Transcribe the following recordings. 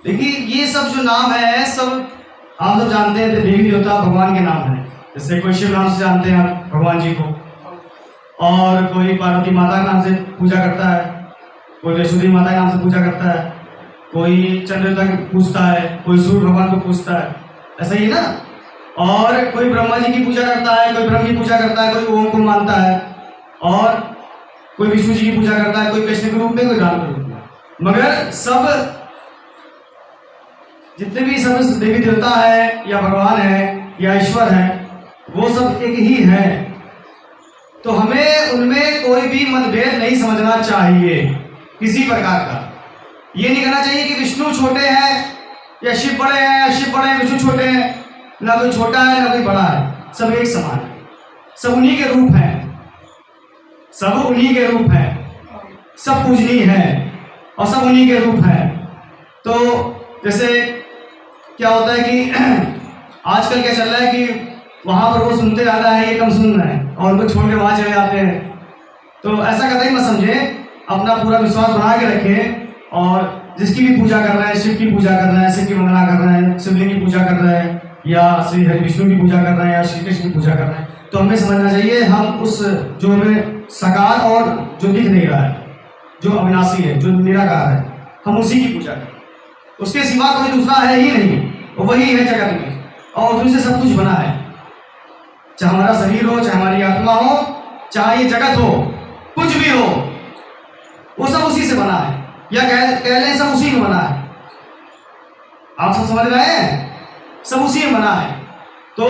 देखिए ये सब जो नाम है सब आप लोग जानते हैं देवी देवता भगवान के नाम है। जैसे कोई शिव नाम से जानते हैं आप भगवान जी को, और कोई पार्वती माता के नाम से पूजा करता है, कोई वैष्णोदेवी माता के नाम से पूजा करता है, कोई चंद्र देवता को पूजता है, कोई सूर्य भगवान को पूजता है, ऐसा ही ना। और कोई ब्रह्मा जी की पूजा करता है, कोई ब्रह्म की पूजा करता है, कोई ओम को मानता है, और कोई विष्णु जी की पूजा करता है, कोई कृष्ण के रूप में, कोई राम के रूप में। मगर सब जितने भी सब देवी देवता है या भगवान है या ईश्वर है, वो सब एक ही है। तो हमें उनमें कोई भी मतभेद नहीं समझना चाहिए किसी प्रकार का। ये नहीं कहना चाहिए कि विष्णु छोटे हैं या शिव बड़े हैं, या शिव बड़े हैं विष्णु छोटे हैं, ना कोई छोटा है ना कोई बड़ा है, सब एक समान है, सब उन्हीं के रूप हैं, सब उन्हीं के रूप हैं, सब पूजनीय है और सब उन्हीं के रूप हैं। तो जैसे क्या होता है कि आजकल क्या चल रहा है कि वहां पर वो सुनते ज्यादा है, ये कम सुन रहे हैं और उनको छोड़ के वहां चले जाते हैं। तो ऐसा कतई मत समझें, अपना पूरा विश्वास बना के रखें, और जिसकी भी पूजा कर रहे हैं, शिव की पूजा कर रहे हैं, शिव की वंदना कर रहे हैं, शिवलिंग की पूजा कर रहे हैं, या श्री हरि विष्णु की पूजा कर रहे हैं, या श्री कृष्ण की पूजा कर रहे हैं, तो हमें समझना चाहिए हम उस जो हमें साकार और जो दिख नहीं रहा है, जो अविनाशी है, जो निराकार है, हम उसी की पूजा करें। उसके सिवा कोई दूसरा है ही नहीं, वही है जगत में, और उसी से सब कुछ बना है। चाहे हमारा शरीर हो, चाहे हमारी आत्मा हो, चाहे ये जगत हो, कुछ भी हो, वो सब उसी से बना है, या कह लें सब उसी में बना है। आप सब समझ रहे हैं, सब उसी में बना है। तो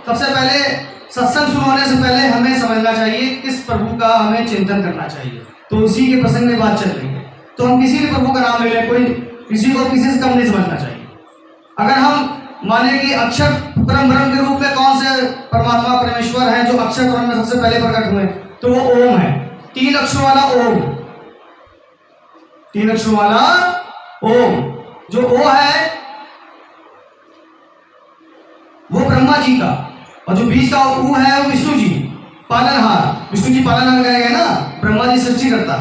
सबसे पहले सत्संग शुरू होने से पहले हमें समझना चाहिए किस प्रभु का हमें चिंतन करना चाहिए। तो उसी के प्रसंग में बात चल रही है, तो हम किसी भी प्रभु का नाम ले लें, कोई किसी को किसी से कम नहीं समझना चाहिए। अगर हम माने कि अक्षर परम ब्रह्म के रूप में कौन से परमात्मा परमेश्वर हैं जो अक्षर ब्रह्म में सबसे पहले प्रकट हुए, तो वो ओम है, 3 अक्षरों वाला ओम, 3 अक्षरों वाला ओम। जो ओ है वो ब्रह्मा जी का, और जो बीच का ऊ है वो विष्णु जी, पालनहार। विष्णु जी पालनहार कहे गए ना, ब्रह्मा जी सृष्टि करता,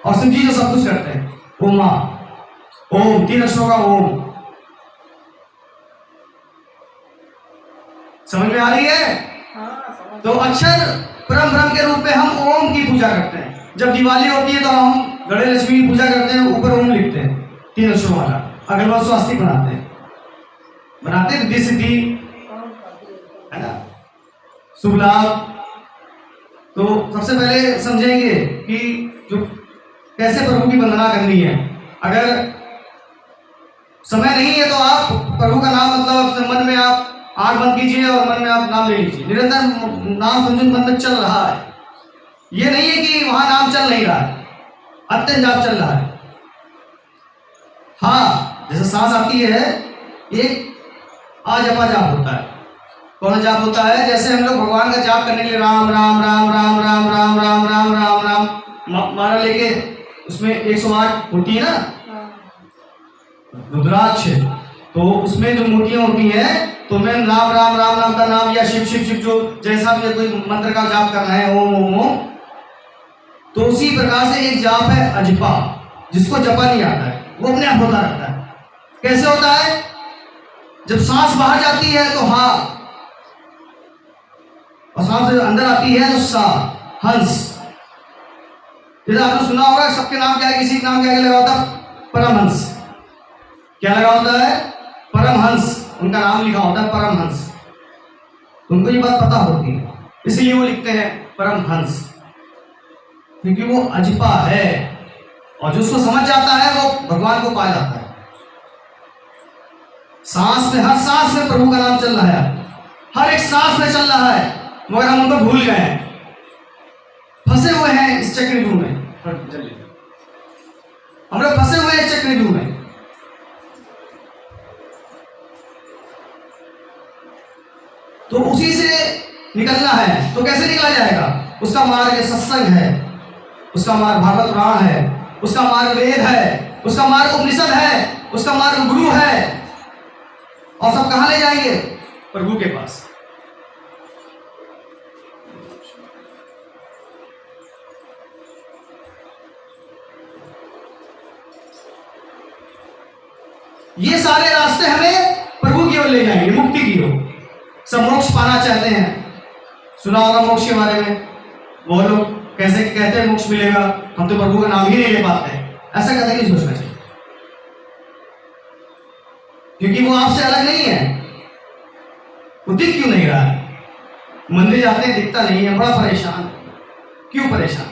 और शिव जी जो सब कुछ करते हैं। ओमा, ओम, 3 अक्षरों का ओम। समझ में आ रही है? तो अक्षर परम ब्रह्म के रूप में हम ओम की पूजा करते हैं। जब दिवाली होती है तो हम गणेश लक्ष्मी की पूजा करते हैं, ऊपर ओम लिखते हैं 3 अक्षरों वाला, अगरबत्ती स्वास्तिक बनाते हैं, रिद्धि सिद्धि है ना, शुभ लाभ। तो सबसे पहले समझेंगे कि जो कैसे प्रभु की वंदना करनी है। अगर समय नहीं है तो आप प्रभु का नाम मतलब मन में आप आंख बंद कीजिए और मन में आप नाम ले लीजिए, निरंतर नाम संजन मन में चल रहा है। ये नहीं है कि वहां नाम चल नहीं रहा है, अत्यंत जाप चल रहा है। हाँ, जैसे सांस आती है, एक जपा जाप होता है। कौन जाप होता है? जैसे हम लोग भगवान का जाप करने के लिए राम राम राम राम राम राम राम राम राम राम मारा लेके उसमें 108 होती है ना रुद्राक्ष, तो उसमें जो मूर्तियां होती हैं, तो मैं राम राम राम राम का नाम या शिव शिव शिव जो जैसा भी कोई मंत्र का जाप कर रहे हैं, ओम ओम ओम, तो उसी प्रकार से एक जाप है अजपा, जिसको जपा नहीं आता है, वो अपने आप होता रहता है। कैसे होता है? जब सांस बाहर जाती है तो हा, और सांस अंदर आती है तो सा, हंस। जैसे आपने सुना होगा सबके नाम क्या है, किसी का नाम क्या लगा होता? परमहंस। क्या लगा होता है? परमहंस, उनका नाम लिखा होता है परमहंस। उनको ये बात पता होती है, इसलिए वो लिखते हैं परमहंस, क्योंकि वो अजपा है, और जो उसको समझ जाता है वो भगवान को पा जाता है। सांस में, हर सांस में प्रभु का नाम चल रहा है, हर एक सांस में चल रहा है, मगर हम उनको भूल गए हैं, फंसे हुए हैं इस चक्रव्यूह में। हम लोग फंसे हुए हैं इस चक्रव्यूह में। तो उसी से निकलना है। तो कैसे निकला जाएगा? उसका मार्ग सत्संग है, उसका मार्ग भागवत पुराण है, उसका मार्ग वेद है, उसका मार्ग उपनिषद है, उसका मार्ग गुरु है। और सब कहां ले जाएंगे? प्रभु के पास। ये सारे रास्ते हमें प्रभु की ओर ले जाएंगे, मुक्ति की ओर। सब मोक्ष पाना चाहते हैं, सुना होगा मोक्ष के बारे में। वो लोग कैसे कहते हैं मोक्ष मिलेगा, हम तो प्रभु का नाम ही नहीं ले पाते हैं। ऐसा कहते नहीं सोचना चाहिए, क्योंकि वो आपसे अलग नहीं है। वो दिख क्यों नहीं रहा है? मंदिर जाते हैं दिखता नहीं है, बड़ा परेशान। क्यों परेशान?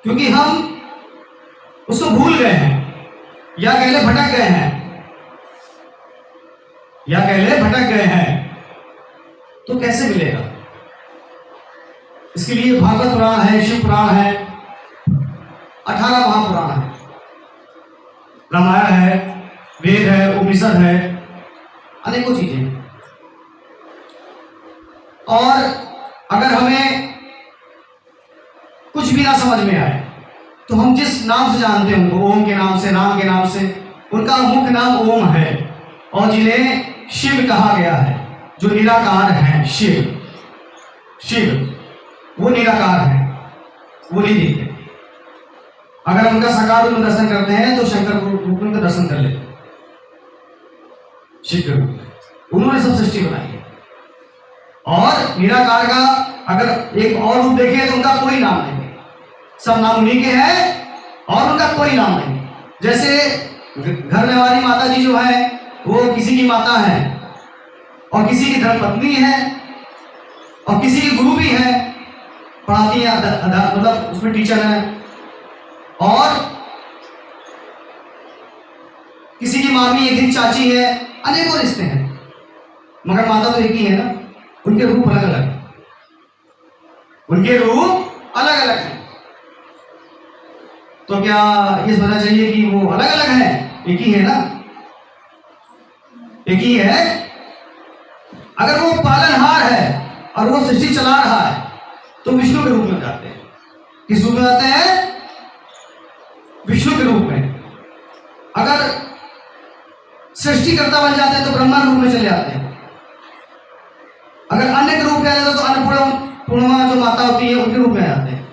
क्योंकि हम उसको भूल गए हैं, या कह ले भटक गए हैं, या कह ले भटक गए हैं। तो कैसे मिलेगा? इसके लिए भागवत पुराण है, शिव पुराण है, 18 महापुराण है, रामायण है, वेद है, उपनिषद है, अनेकों चीजें। और अगर हमें कुछ भी ना समझ में आए तो हम जिस नाम से जानते हैं उनको, ओम के नाम से, राम के नाम से, उनका मुख्य नाम ओम है। और जिन्हें शिव कहा गया है, जो निराकार है, शिव वो निराकार है, वो नहीं दिखते। अगर उनका साकार रूप में दर्शन करते हैं तो शंकर रूप में दर्शन कर लेते हैं। शिव के रूप में उन्होंने सब सृष्टि बनाई है। और निराकार का अगर एक और रूप देखें तो उनका कोई नाम नहीं है, सब नाम उन्हीं के हैं और उनका कोई नाम नहीं। जैसे घर में हमारी माता जी जो है वो किसी की माता है, और किसी की धर्मपत्नी है, और किसी की गुरु भी है, पढ़ाती है, मतलब उसमें टीचर है, और किसी की मामी है, किसी चाची है, अनेकों रिश्ते हैं, मगर माता तो एक ही है ना। उनके रूप अलग अलग है, उनके रूप अलग अलग है। तो क्या ये समझना चाहिए कि वो अलग अलग है? एक ही है ना, एक ही है। अगर वो पालनहार है और वो सृष्टि चला रहा है तो विष्णु के रूप में जाते हैं। किस रूप में आते हैं? विष्णु के रूप में। अगर सृष्टिकर्ता बन जाते हैं तो ब्रह्मा रूप में चले जाते हैं। अगर अन्य के रूप में आ जाते तो अन्नपूर्णा जो माता होती है उनके रूप में आ जाते हैं।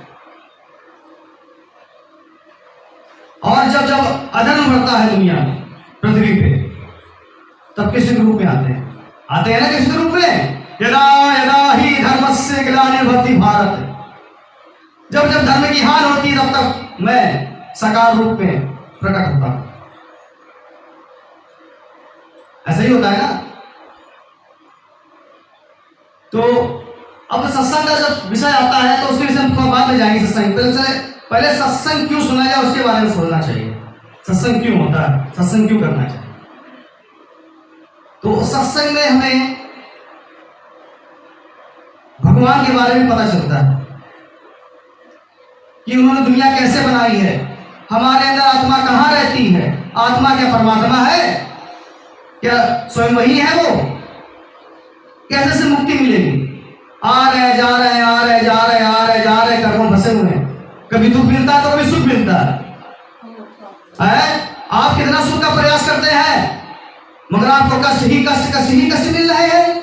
और जब जब अधर्म बढ़ता है दुनिया में, पृथ्वी पे, तब किस रूप में आते हैं ना किस रूप में? यदा यदा ही धर्मस्य ग्लानिर्भवति भारत, जब जब धर्म की हानि होती है तब तक मैं साकार रूप में प्रकट होता हूं। ऐसा ही होता है ना। तो अब सत्संग का जब विषय आता है तो उसके विषय में थोड़ा बाद में जाएंगे। सत्संग पहले सत्संग क्यों सुना जाए उसके बारे में सोचना चाहिए। सत्संग क्यों होता है, सत्संग क्यों करना चाहिए? तो सत्संग में हमें भगवान के बारे में पता चलता है कि उन्होंने दुनिया कैसे बनाई है, हमारे अंदर आत्मा कहाँ रहती है, आत्मा क्या परमात्मा है, क्या स्वयं वही है वो, कैसे से मुक्ति मिलेगी? आ रहे जा रहे, आ रहे जा रहे, आ रहे जा रहे, कर्मों फंसे हुए हैं। कभी दुख मिलता है तो कभी सुख मिलता है। आप कितना सुख का प्रयास करते हैं मगर आपको कष्ट ही कष्ट मिल रहे हैं।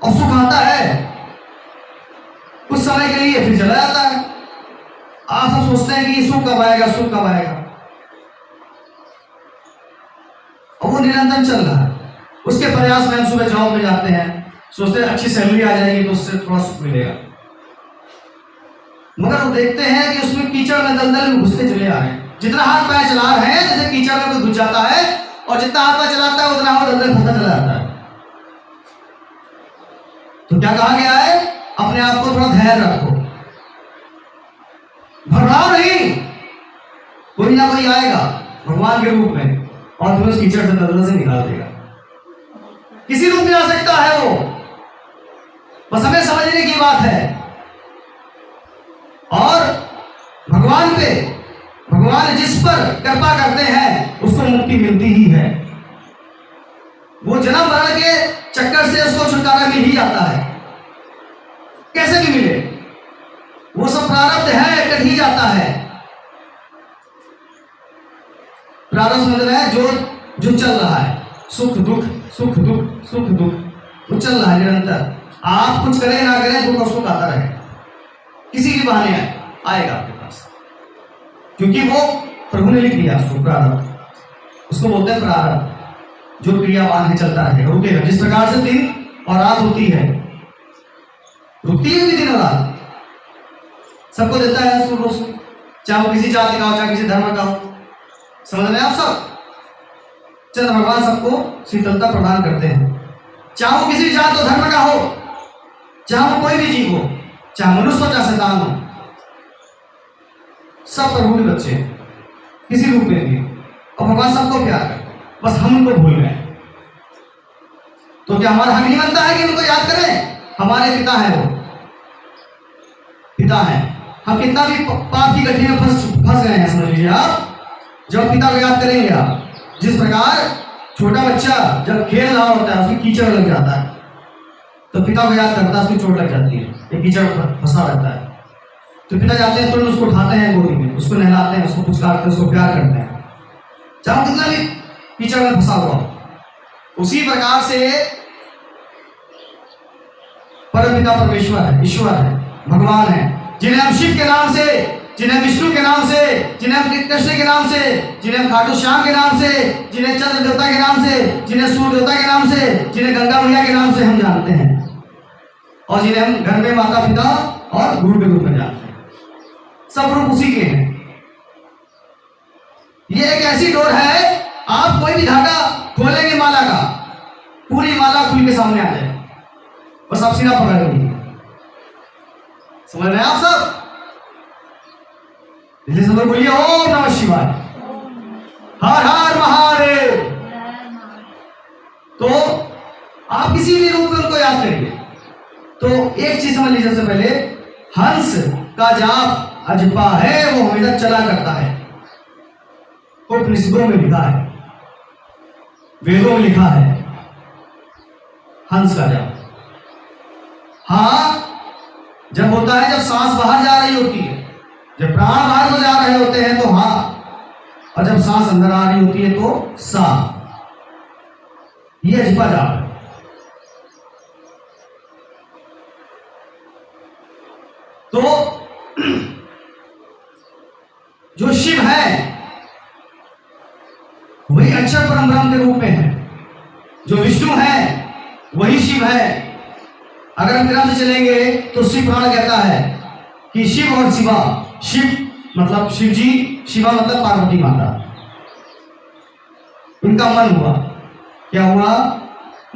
और सुख आता है कुछ समय के लिए, फिर चला जाता है। आप सब सोचते हैं कि सुख कब आएगा, सुख कब आएगा, और वो निरंतर चल रहा है। उसके प्रयास में हम सुबह जॉब में जाते हैं, सोचते हैं अच्छी सैलरी आ जाएगी तो उससे थोड़ा सुख मिलेगा, मगर वो देखते हैं कि उसमें कीचड़ में दलदल में घुसते चले आ रहे हैं। जितना हाथ पैर चला रहे हैं जैसे कीचड़ में कोई घुस जाता है, और जितना हाथ पैर चलाता है उतना वो दलदल फंसता चला जाता है। तो क्या कहा गया है? अपने आप को थोड़ा धैर्य रखो, घबराओ नहीं, कोई ना कोई आएगा भगवान के रूप में और तुम्हें उस कीचड़ से दलदल से निकाल देगा। किसी रूप में आ सकता है वो, बस हमें समझने की बात है। और भगवान जिस पर कृपा करते हैं उसको मुक्ति मिलती ही है। वो जन्म मरण के चक्कर से उसको छुटकारा मिल ही जाता है। कैसे भी मिले, वो सब प्रारब्ध है, कट ही जाता है। प्रारब्ध मतलब है जो चल रहा है, सुख दुख सुख दुख सुख दुख, वो चल रहा है निरंतर। आप कुछ करें ना करें दुख और सुख आता रहे, किसी भी बहाने आएगा आपके पास। क्योंकि वो प्रभु ने लिख दिया उसको प्रारब्ध, उसको बोलते हैं प्रारब्ध, जो क्रियावान है चलता रहेगा, रुकेगा। जिस प्रकार से दिन और रात होती है, रुकती है दिन और रात, सबको देता है उसको रोज, चाहे वो किसी जाति का हो चाहे किसी धर्म का हो। समझ रहे हैं आप सब? चंद्र भगवान सबको शीतलता प्रदान करते हैं, चाहे वो किसी जात और धर्म का हो, चाहे वो कोई भी जीव हो, चाहे मनुष्य हो चाहे शैतान हो, सब प्रभु के बच्चे हैं किसी रूप में भी, और भगवान सबको प्यार करते हैं, बस हम उनको भूल गए। तो क्या हमारा हक नहीं बनता है कि उनको याद करें? हमारे पिता है, वो पिता है। हम कितना भी पाप की गड्ढे में फंस गए हैं, समझ लीजिए आप। जब पिता को याद करेंगे आप, जिस प्रकार छोटा बच्चा जब खेल रहा होता है उसकी कीचड़ लग जाता है, तो पिता को याद करता है, उसकी चोट लग जाती है, ये कीचड़ फंसा रहता है, तो पिता जाते हैं, तुरंत उसको उठाते हैं गोदी में, उसको नहलाते हैं, उसको पुचकारते हैं, उसको प्यार करते हैं, चाहे कितना भी कीचड़ में फंसा हुआ। उसी प्रकार से परम पिता परमेश्वर है, ईश्वर है, भगवान है, जिन्हें हम शिव के नाम से, जिन्हें विष्णु के नाम से, जिन्हें हम कृष्ण के नाम से, जिन्हें हम खाटू श्याम के नाम से, जिन्हें चंद्र देवता के नाम से, जिन्हें सूर्य देवता के नाम से, जिन्हें गंगा मैया के नाम से हम जानते हैं, और जिन्हें हम घर में माता पिता और गुरु के रूप में जानते हैं, सब रूप उसी के हैं। ये एक ऐसी डोर है, आप कोई भी धागा खोलेंगे माला का, पूरी माला खुल के सामने आ जाए, बस आप सीधा पकड़ लेंगे। समझ रहे हैं आप सब? इसलिए सब लोग बोलिए ओम नमः शिवाय, हर हर महादेव। तो आप किसी भी रूप में उनको याद करिए। तो एक चीज समझ लीजिए, सबसे पहले हंस का जाप अजपा है, वो हमेशा चला करता है, उपनिषदों में लिखा है, वेदों में लिखा है हंस का जाप। हाँ, जब होता है जब सांस बाहर जा रही होती है, जब प्राण बाहर को जा रहे होते हैं तो हाँ, और जब सांस अंदर आ रही होती है तो सा, ये अजपा जाप है। तो जो शिव है वही अक्षर परम ब्रह्म के रूप में है, जो विष्णु है वही शिव है। अगर हम क्रम से चलेंगे तो शिव पुराण कहता है कि शिव और शिवा, शिव मतलब शिव जी, शिवा मतलब पार्वती माता, इनका मन हुआ। क्या हुआ?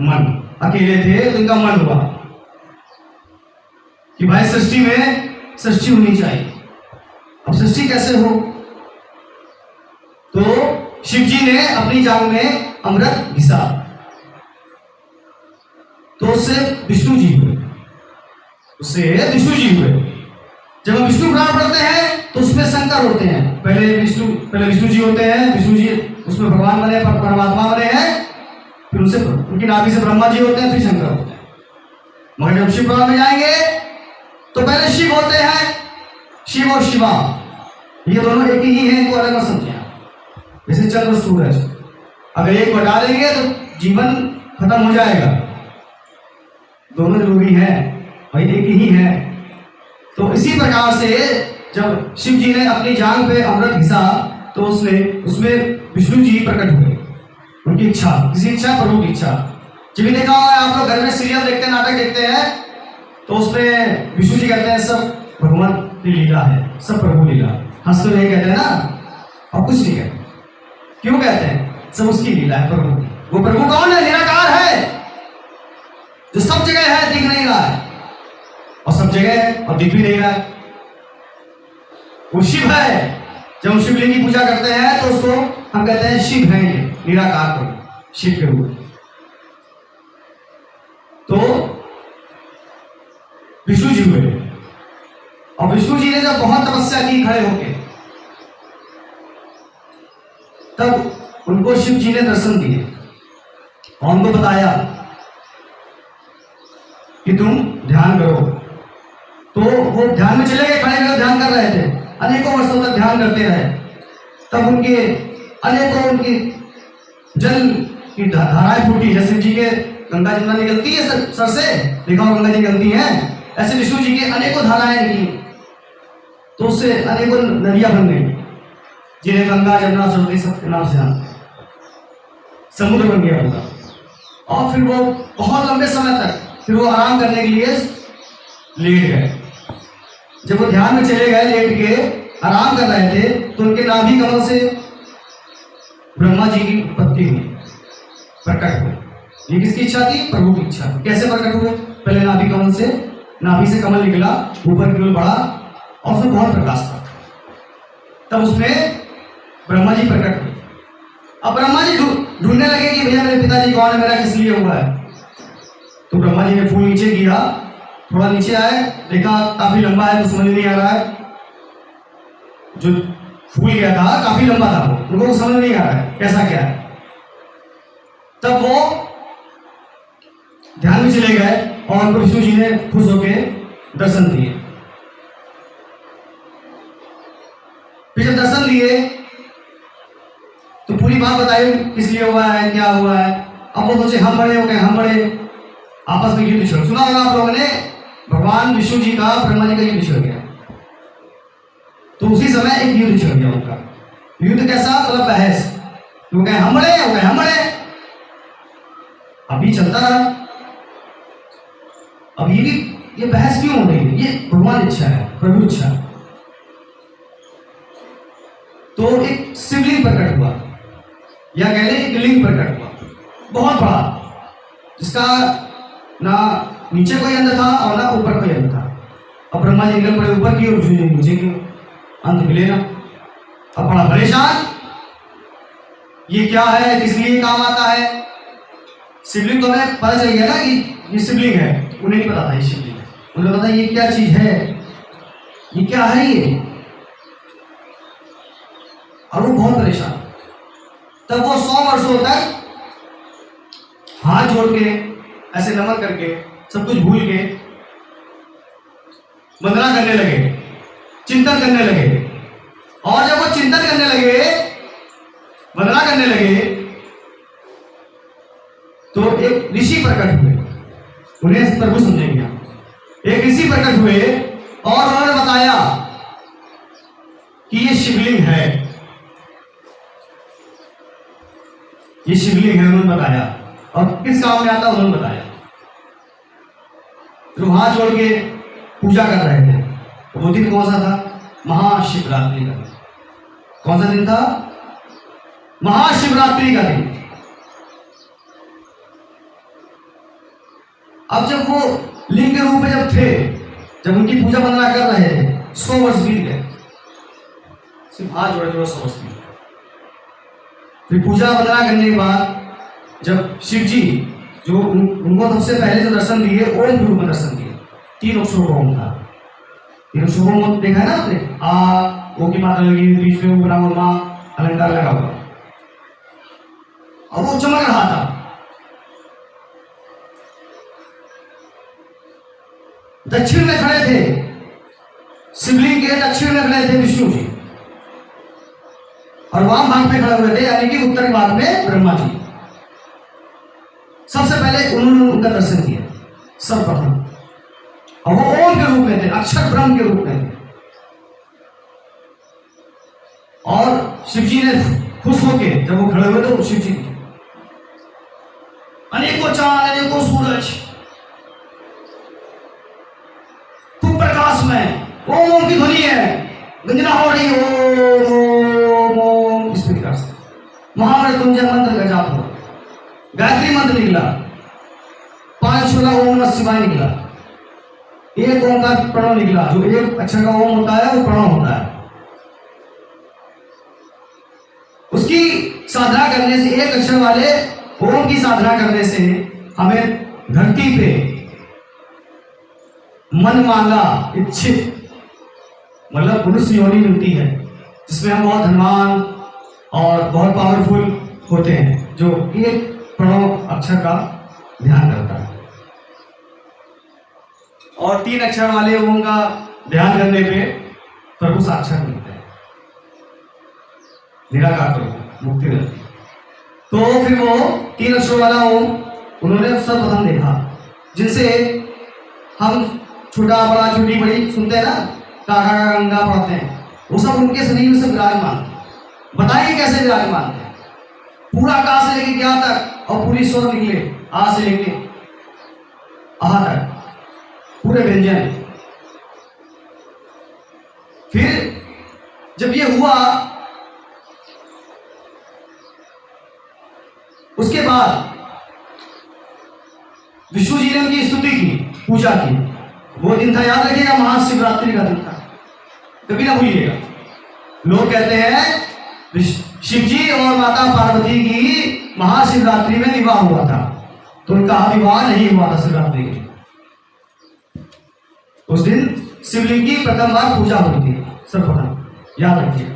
मन। अकेले थे तो इनका मन हुआ कि भाई सृष्टि में सृष्टि होनी चाहिए। अब सृष्टि कैसे हो? तो शिव जी ने अपनी जांघ में अमृत घिसा, तो उससे विष्णु जी हुए, उससे विष्णु जी हुए। जब हम विष्णु पुराण पढ़ते हैं तो उसमें शंकर होते हैं, पहले विष्णु जी होते हैं, विष्णु जी उसमें भगवान बने, परमात्मा बने हैं, फिर उनसे उनकी नाभि से ब्रह्मा जी होते हैं, फिर शंकर होते हैं। मगर जब शिव पुराण में जाएंगे तो पहले शिव होते हैं, शिव और शिवा, ये दोनों एक ही हैं, इनको अलग मत समझिए। जैसे चंद्र सूरज, अगर एक को हटा देंगे तो जीवन खत्म हो जाएगा, दोनों जरूरी है, भाई एक ही है। तो इसी प्रकार से जब शिव जी ने अपनी जांघ पे अमृत घिसा तो उसमें विष्णु जी प्रकट हुए, उनकी इच्छा, किसी इच्छा, प्रभु की इच्छा। जब भी देखा होगा आप लोग घर में सीरियल देखते हैं, नाटक देखते हैं, तो उसमें विष्णु जी कहते हैं सब भगवान की लीला है, सब प्रभु लीला, हंस तो नहीं कहते हैं ना, और कुछ नहीं कहते। क्यों कहते हैं? सब उसकी लीला है, प्रभु। वो प्रभु कौन है? निराकार है, जो सब जगह है, दिख नहीं रहा है, और सब जगह है और दिख भी नहीं रहा है। वो शिव है। जब हम शिवलिंग की पूजा करते हैं तो उसको हम कहते हैं शिव है, ये निराकार प्रभु, शिव के रूप। तो विष्णु जी हुए, और विष्णु जी ने जब बहुत तपस्या की खड़े होके, तब उनको शिव जी ने दर्शन दिए और उनको बताया कि तुम ध्यान करो। तो वो ध्यान में चले गए, खड़े खड़े ध्यान कर रहे थे, अनेकों वर्षों तक ध्यान करते रहे। तब उनके अनेकों उनकी जल की धाराएं फूटी, जैसे जी के गंगा जमुना निकलती है सर से, देखा गंगा जी निकलती हैं, ऐसे विष्णु जी की अनेकों धाराएं निकली, तो उससे अनेकों नदियां बन गई। जिन्हें गंगा जमुना सरस्वती सबके नाम से जानते हैं, समुद्र बन गया पूरा। और फिर वो बहुत लंबे समय तक फिर वो आराम करने के लिए लेट गए। जब वो ध्यान में चले गए, लेट के आराम कर रहे थे, तो उनके नाभि कमल से ब्रह्मा जी की उत्पत्ति हुई, प्रकट हुए। ये किसकी इच्छा थी? प्रभु की इच्छा। कैसे प्रकट हुए? पहले नाभि कमल से, नाभि से कमल निकला, ऊपर की ओर बढ़ा और उसमें बहुत प्रकाश था, तब उसमें ब्रह्मा जी प्रकट हुए। अब ब्रह्मा जी ढूंढने लगे कि भैया मेरे पिताजी कौन है, मेरा किस लिए हुआ है। तो ब्रह्मा जी ने फूल नीचे किया, थोड़ा नीचे आए, देखा काफी लंबा है तो समझ नहीं आ रहा है। जो फूल गया था काफी लंबा था, वो उनको समझ नहीं आ रहा है कैसा क्या है। तब वो ध्यान में चले गए और उनको विष्णु जी ने खुश होकर दर्शन दिए। फिर जब दर्शन दिए तो पूरी बात बताई, किस लिए हुआ है, क्या हुआ है। अब वो सोचे हम बड़े हो गए, हम बड़े, आपस में युद्ध छिड़। सुना होगा आप लोगों ने, भगवान विष्णु जी का ब्रह्मा जी का युद्ध छिड़ गया। तो उसी समय एक युद्ध छिड़ गया उनका। युद्ध कैसा? मतलब बहस। वो कहे हम बड़े, वो कहे हम बड़े, अभी चलता रहा। अब ये बहस क्यों हो रही है? ये भगवान इच्छा है, प्रभु इच्छा। तो एक शिवलिंग प्रकट हुआ, या कह लें एक लिंग प्रकट हुआ, बहुत बड़ा, जिसका ना नीचे कोई अंत था और ना ऊपर कोई अंत था। अब ब्रह्मा जी निकल पड़े ऊपर की और विष्णु जी नीचे की, अंत मिले ना। अब बड़ा परेशान, ये क्या है, किस लिए काम आता है। शिवलिंग तो हमें पता चल गया ना कि ये शिवलिंग है, उन्हें नहीं पता था ये शिवलिंग है। उन्हें पता ये क्या चीज है, ये क्या है ये। और वो बहुत परेशान। तब वो 100 वर्षों तक हाथ जोड़ के, ऐसे नमन करके, सब कुछ भूल के वंदना करने लगे, चिंतन करने लगे। और जब वो चिंतन करने लगे, वंदना करने लगे, तो एक ऋषि प्रकट हुए। उन्हें प्रभु समझेंगे। एक ऋषि प्रकट हुए और उन्होंने बताया कि ये शिवलिंग है, ये शिवलिंग है। उन्होंने बताया और किस काम में आता उन्होंने बताया। तो हाथ जोड़ के पूजा कर रहे थे। तो वो दिन कौन सा था? महाशिवरात्रि का दिन। कौन सा दिन था? महाशिवरात्रि का दिन। अब जब वो लिंग के रूप में जब थे, जब उनकी पूजा वंदना कर रहे थे, 100 वर्ष बीत गए। सिर्फ हाथ जोड़े 100 वर्ष बीत गए। फिर पूजा वंदना करने के बाद जब शिव जी जो उनको सबसे पहले जो दर्शन दिए, ओम रूप में दर्शन दिए। 3 अक्षरों का ओम था। 3 अक्षरों में देखा है ना आपने? आ, ओ की मात्रा लगी, बीच में ऊपरा मा अलंकार लगा हुआ, और वो चमक रहा था। दक्षिण में खड़े थे, शिवलिंग के दक्षिण में खड़े थे विष्णु जी, और वाम भाग में खड़े हुए थे, यानी कि उत्तर भाग में ब्रह्मा जी। सबसे पहले उन्होंने उनका दर्शन किया सर्वप्रथम, और वो ओम के रूप में थे, अक्षर ब्रह्म के रूप में थे। और शिव जी ने खुश होके जब वो खड़े हुए तो शिव जी अनेकों चांद, अनेकों सूरज, खूब प्रकाश में ओम ओम की ध्वनि है, गंजना हो रही है, ओम ओम इस प्रकार से महामृत्युंजय मंत्र का जाप हो, गायत्री मंत्र निकला, 5 छोला ओम नमः शिवाय निकला, एक ओम का प्रणव निकला। जो एक अक्षर का ओम होता है वो प्रणव होता है। उसकी साधना करने से, एक अक्षर वाले ओम की साधना करने से हमें धरती पे मन मांगा इच्छित मतलब मनुष्य योनि मिलती है, जिसमें हम बहुत धनवान और बहुत पावरफुल होते हैं, जो एक प्रणव अक्षर का ध्यान करता है। और 3 अक्षर वाले ओम का ध्यान करने पे प्रभु साक्षात मिलते हैं, निराकार प्रभु, मुक्ति मिलती है। तो फिर वो 3 अक्षर वाला ओम उन्होंने सर्वप्रथम देखा, जिनसे हम छोटा बड़ा छोटी बड़ी सुनते हैं ना, काका का गंगा पढ़ते हैं, वो सब उनके शरीर में से विराजमान थे। बताइए कैसे विराजमान थे। पूरा आकाश से लेके यहाँ तक और पूरी स्वर निकले, आ से लेके आ तक पूरे व्यंजन। फिर जब ये हुआ उसके बाद विष्णु जी ने उनकी स्तुति की, पूजा की। वो दिन था, याद रखिएगा, महाशिवरात्रि का दिन था, कभी ना भूलिएगा। लोग कहते हैं शिव जी और माता पार्वती की महाशिवरात्रि में विवाह हुआ था, तो उनका विवाह नहीं हुआ था शिवरात्रि के। उस दिन शिवलिंग की प्रथम बार पूजा हुई थी सर्वप्रथम, याद रखिए।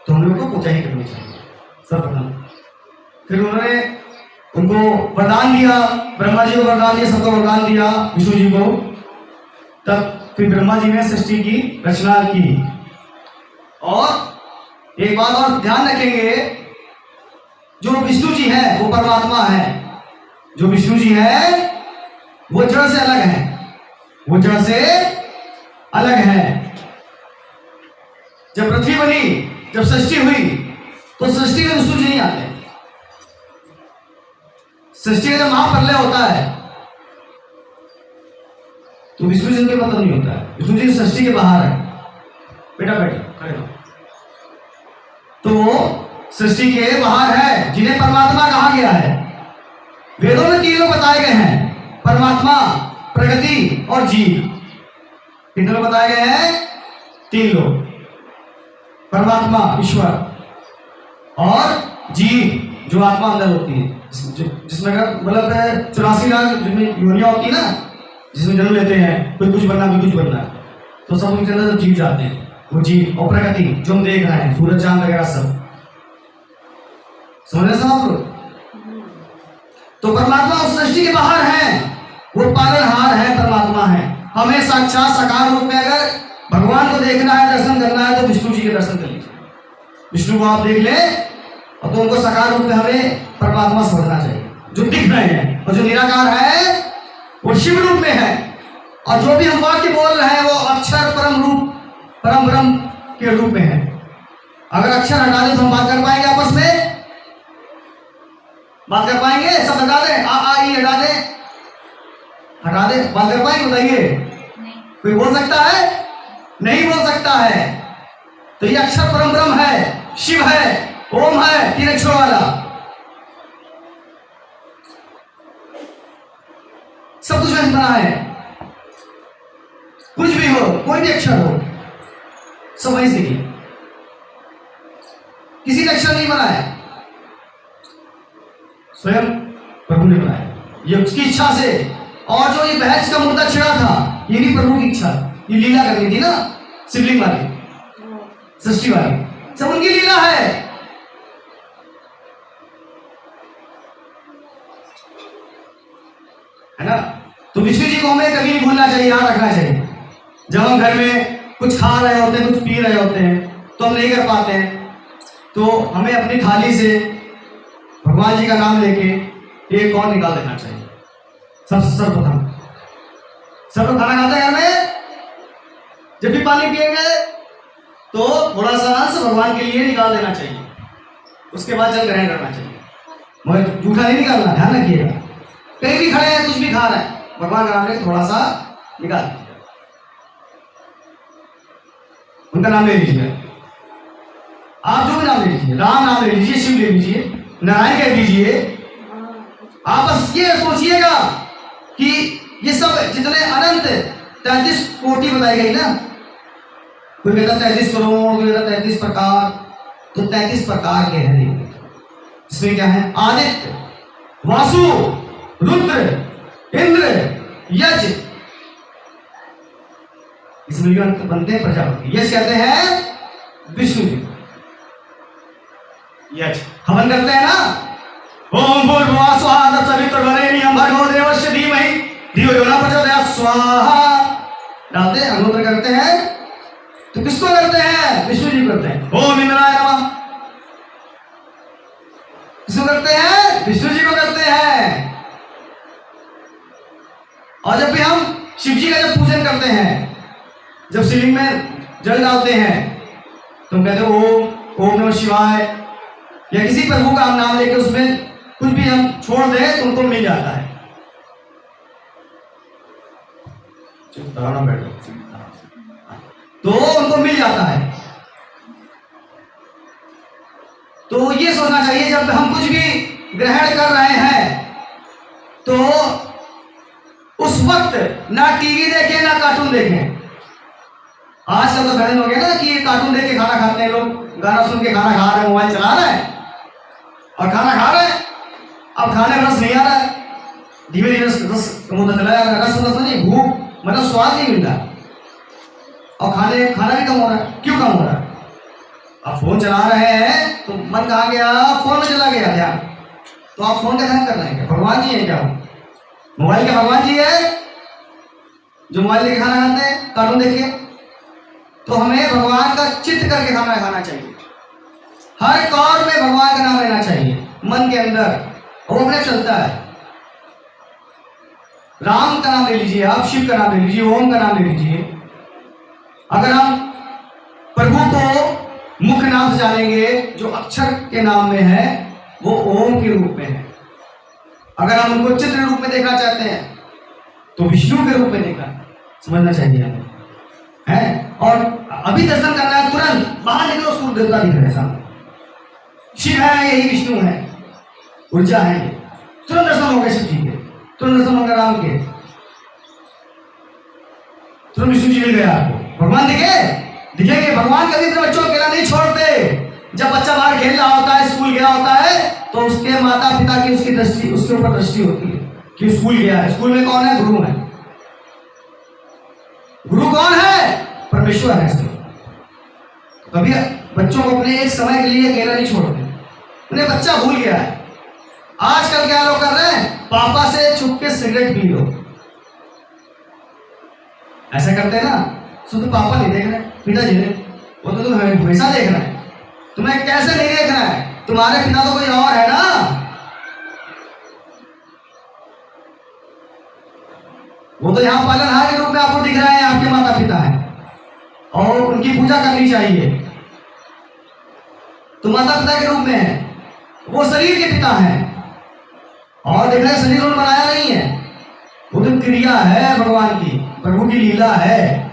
तो हम लोग को पूजा ही करनी चाहिए सर्वप्रथम। फिर उन्होंने उनको वरदान दिया, ब्रह्मा जी को वरदान दिया, सबको वरदान दिया विष्णु जी को। तब फिर ब्रह्मा जी ने सृष्टि की रचना की। और एक बात और ध्यान रखेंगे, जो विष्णु जी है वो परमात्मा है। जो विष्णु जी है वो जड़ से अलग है, वो जड़ से अलग है। जब पृथ्वी बनी, जब सृष्टि हुई, तो सृष्टि में विष्णु जी नहीं आते। सृष्टि का जब महाप्रलय होता है तो विष्णु जी के मतलब नहीं होता है, विष्णु जी सृष्टि के बाहर है। बेटा बैठो, खड़े हो। तो सृष्टि के बाहर है, जिन्हें परमात्मा कहा गया है। वेदों में 3 लोग बताए गए हैं, परमात्मा, प्रगति और जीव। कितने लोग बताए गए हैं? 3 लोग, परमात्मा ईश्वर और जीव जो आत्मा अंदर होती है, जिसमें अगर मतलब 84 लाख जिसमें योनियां होती है ना, जिसमें जन्म लेते हैं, कोई कुछ बनना, कोई कुछ बनना, तो सब उनके अंदर जीव जाते हैं। वो जीव और प्रकृति जो हम देख रहे हैं, सूरज चांद वगैरह सब, समझ रहे सब आप लोग? तो परमात्मा उस सृष्टि के बाहर है, वो पालनहार है, परमात्मा है। हमें साक्षात साकार रूप में अगर भगवान को देखना है, दर्शन करना है, तो विष्णु जी के दर्शन कर लीजिए। विष्णु को आप देख ले और तो उनको साकार रूप में हमें परमात्मा समझना चाहिए, जो दिख रहे हैं। और जो निराकार है वो शिव रूप में है। और जो भी हम वाक्य बोल रहे हैं वो अक्षर परम रूप, परम ब्रह्म के रूप में है। अगर अक्षर हटा दें तो हम बात कर पाएंगे आपस में? बात कर पाएंगे? सब हटा दें, आ ई हटा दें, हटा दें, बात कर पाएंगे? बताइए, कोई बोल सकता है? नहीं बोल सकता है। तो ये अक्षर परम ब्रह्म है, शिव है, ओम है, 3 अक्षरों वाला। सब कुछ में बना है, कुछ भी हो, कोई भी अक्षर हो, सब वहीं से किया, किसी ने अक्षर नहीं बनाया, स्वयं प्रभु ने बनाया, ये उसकी इच्छा से। और जो ये बहस का मुद्दा छिड़ा था, ये भी प्रभु की इच्छा, ये लीला करनी थी ना, शिवलिंग वाली, सृष्टि वाली, सब उनकी लीला है। है ना? तो विष्णु जी को हमें कभी नहीं भूलना चाहिए, याद रखना चाहिए। जब हम घर में कुछ खा रहे होते हैं, कुछ पी रहे होते हैं, तो हम नहीं कर पाते हैं, तो हमें अपनी थाली से भगवान जी का नाम लेके एक और निकाल देना चाहिए। सर्वप्रथम सब खाना खाते हैं घर में, जब भी पानी पिएंगे तो थोड़ा सा अंश भगवान के लिए निकाल देना चाहिए, उसके बाद जल ग्रहण करना चाहिए, मगर जूठा नहीं निकालना, ध्यान रखिएगा। कहीं भी खड़े हैं, कुछ भी खा रहे हैं, भगवान का नाम लेके थोड़ा सा निकाल दीजिए, उनका नाम ले लीजिए। आप जो भी नाम ले लीजिए, राम नाम ले लीजिए, शिव ले लीजिए, नारायण कह दीजिए। आप बस ये सोचिएगा कि ये सब जितने अनंत 33 कोटि बताई गई ना, कोई कहता 33 करोड़, कोई कहता 33 प्रकार, तो 33 प्रकार के हैं। इसमें क्या है? आदित्य, वासु, रुद्र, इंद्र, यज, इसमें बनते हैं प्रजापति। यज कहते हैं विष्णु जी, यज हवन करते हैं ना, ओम भूर्भुवः स्वः तत्सवितुर्वरेण्यं भर्गो देवस्य धीमहि धियो यो न प्रचोदयात् स्वाहा डालते हैं, अग्निहोत्र करते हैं। तो किसको करते हैं? विष्णु जी करते हैं। ओम इंद्राय नमः किसको करते हैं? विष्णु जी को करते हैं। और जब भी हम शिव जी का जब पूजन करते हैं, जब शिवलिंग में जल डालते हैं, तो हम कहते हैं ओम नमः शिवाय या किसी प्रभु का हम नाम लेके उसमें कुछ भी हम छोड़ दें तो उनको मिल जाता है। तो उनको मिल जाता है। तो ये सोचना चाहिए जब हम कुछ भी ग्रहण कर रहे हैं तो उस वक्त ना टीवी देखें ना कार्टून देखें। आजकल तो फैशन हो गया ना कि कार्टून देख के खाना खाते हैं लोग, गाना सुन के खाना खा रहे हैं, मोबाइल चला रहे हैं और खाना खा रहे हैं। अब खाने में रस नहीं आ रहा है, धीमे धीरे रस कम होता चला जा रहा है। रस नहीं, भूख मतलब स्वाद नहीं मिल रहा और खाना भी कम हो रहा है। क्यों कम हो रहा है? आप फोन चला रहे हैं तो मन कहाँ गया? फोन में चला गया ध्यान। तो आप फोन का ध्यान कर रहे हैं क्या? भगवान जी है क्या? मोबाइल के भगवान जी है जो मोबाइल लेके खाना खाते हैं कार्टून देख के? तो हमें भगवान का चित्त करके खाना खाना चाहिए। हर कौर में भगवान का नाम लेना चाहिए मन के अंदर, वो अपने चलता है। राम का नाम ले लीजिए, आप शिव का नाम ले लीजिए, ओम का नाम ले लीजिए। अगर हम प्रभु को मुख्य नाम से जानेंगे जो अक्षर के नाम में है वो ओम के रूप में है। अगर हम उनको चित्र रूप में देखना चाहते हैं तो विष्णु के रूप में देखना समझना चाहिए हमें, है। और अभी दर्शन करना है, तुरंत बाहर निकलो, सूर्य देवता दिख रहे हैं सामने, शिव है, यही विष्णु है, ऊर्जा है ये। तुरंत दर्शन हो गए शिव जी के, तुरंत दर्शन हो गए राम के, तुरंत विष्णु जी मिल गए आपको। भगवान दिखेंगे। भगवान कभी अपने बच्चों को अकेला नहीं छोड़ते। जब बच्चा बाहर खेल रहा होता है, स्कूल गया होता है, तो उसके माता पिता की उसकी दृष्टि उसके ऊपर दृष्टि होती है कि स्कूल गया है। स्कूल में कौन है? गुरु है। गुरु कौन है? परमेश्वर है। कभी बच्चों को अपने एक समय के लिए अकेला नहीं छोड़ते। उन्हें बच्चा भूल गया है। आजकल क्या लोग कर रहे हैं? पापा से छुप के सिगरेट पी लो, ऐसा करते हैं ना। तो पापा नहीं देख रहे, पिताजी ने, वो तो तुम्हें हमेशा देख रहा है। तुम्हें कैसे नहीं देख रहा है? तुम्हारे पिता तो कोई और है ना। वो तो यहाँ पालनहार के रूप में आपको दिख रहा है, आपके माता पिता हैं और उनकी पूजा करनी चाहिए। तो माता पिता के रूप में है, वो शरीर के पिता हैं और देख रहे शरीर उन्होंने बनाया नहीं है। वो तो क्रिया है भगवान की, प्रभु की लीला है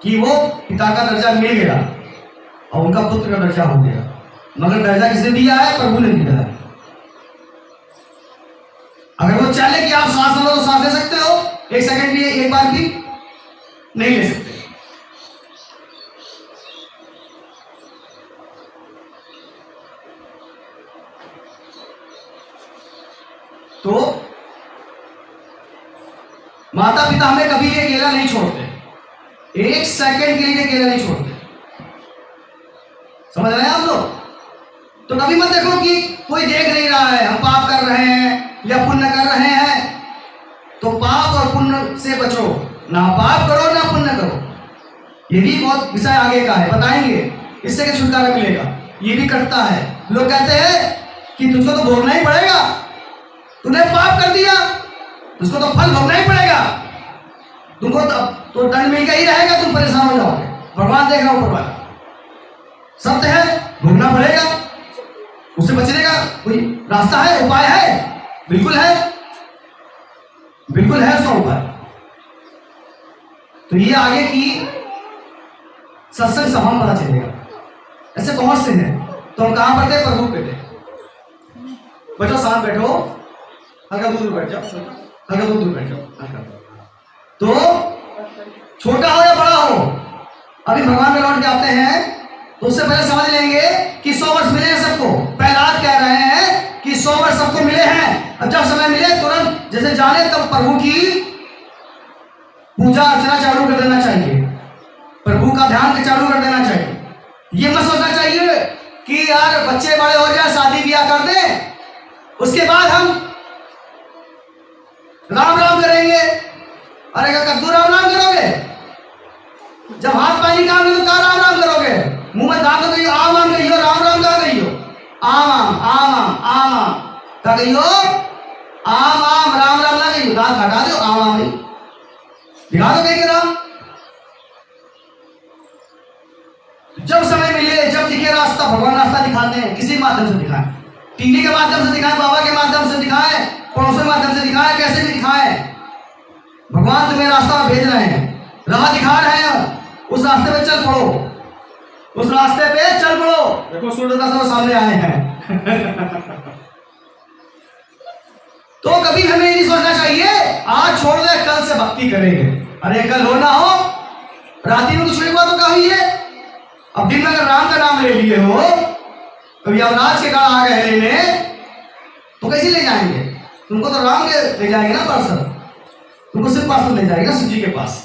कि वो पिता का दर्जा मिल गया और उनका पुत्र का दर्जा हो गया। मगर दर्जा किसने दिया है? प्रभु ने दिया है। अगर वो चाहे कि आप सांस लो तो सांस ले सकते हो, एक सेकंड भी, एक बार भी नहीं ले सकते। तो माता पिता हमें कभी भी अकेला नहीं छोड़ते, एक सेकंड के लिए अकेला नहीं छोड़ते। समझ रहे हैं आप लोग? तो कभी मत देखो कि कोई देख नहीं रहा है, हम पाप कर रहे हैं या पुण्य कर रहे हैं। तो पाप और पुण्य से बचो, ना पाप करो ना पुण्य करो। ये भी बहुत विषय आगे का है, बताएंगे इससे क्या छुटकारा मिलेगा। ये भी कटता है। लोग कहते हैं कि तुझको तो भोगना ही पड़ेगा, तूने पाप कर दिया, तुझको तो फल भोगना ही पड़ेगा, तुमको तो दंड मिल के ही रहेगा, तुम परेशान हो जाओगे। भगवान देख रहा ऊपर वाला, सत्य है, भोगना पड़ेगा। उससे बचने का कोई रास्ता है, उपाय है? बिल्कुल है, बिल्कुल है उसका उपाय। तो ये आगे की सत्संग सभा में पता चलेगा। ऐसे बहुत से हैं। तो हम कहां पर थे? प्रभु पे थे। बचो, शांत बैठो, हल्का दूर बैठ जाओ, हल्का दूर बैठ जाओ, हल्का। तो छोटा हो या बड़ा हो, अभी भगवान में लौट के आते हैं तो उससे पहले समझ लेंगे कि 100 वर्ष मिले हैं सबको। प्रहलाद कह रहे हैं कि 100 वर्ष सबको मिले हैं। अब जब समय मिले तुरंत जैसे जाने तब प्रभु की पूजा अर्चना चालू कर देना चाहिए, प्रभु का ध्यान चालू कर देना चाहिए। ये मत सोचना चाहिए कि यार बच्चे बड़े हो जाए, शादी ब्याह कर दें, उसके बाद हम राम राम करेंगे। अरे क्या कद्दू राम राम करोगे? जब हाथ पानी काम है तो क्या राम राम करोगे? मुंह में दांत तो आम आम कहियो, राम राम कहा कहियो? आम आम आम आम आम आम क्या कहियो? आम आम राम राम ना कहियो, दांत हटा दो, आम आम नहीं दिखा दो कहेंगे राम। जब समय मिले, जब दिखे रास्ता, भगवान रास्ता दिखाते हैं, किसी माध्यम से दिखाएं, टीवी के माध्यम से दिखाएं, बाबा के माध्यम से दिखाएं, पड़ोस के माध्यम से दिखाएं, कैसे भी दिखाएं, भगवान तुम्हें रास्ता भेज रहे हैं, राह दिखा रहे हैं, उस रास्ते पे चल पड़ो, उस रास्ते पे चल पड़ो। देखो सूर्यदास सब सामने आए हैं। तो कभी हमें ये नहीं सोचना चाहिए आज छोड़ दे, कल से भक्ति करेंगे। अरे कल हो ना हो, रात्रि में कुछ नहीं हुआ तो क्या हुई है? अब दिन में अगर राम का नाम ले लिए हो, कभी यमराज के गढ़ आ गए लेने, तो कैसे ले जाएंगे? तुमको तो राम के ले जाएंगे ना पार्षद, तुमको सिर्फ पार्षद ले जाएगा शिव जी के पास।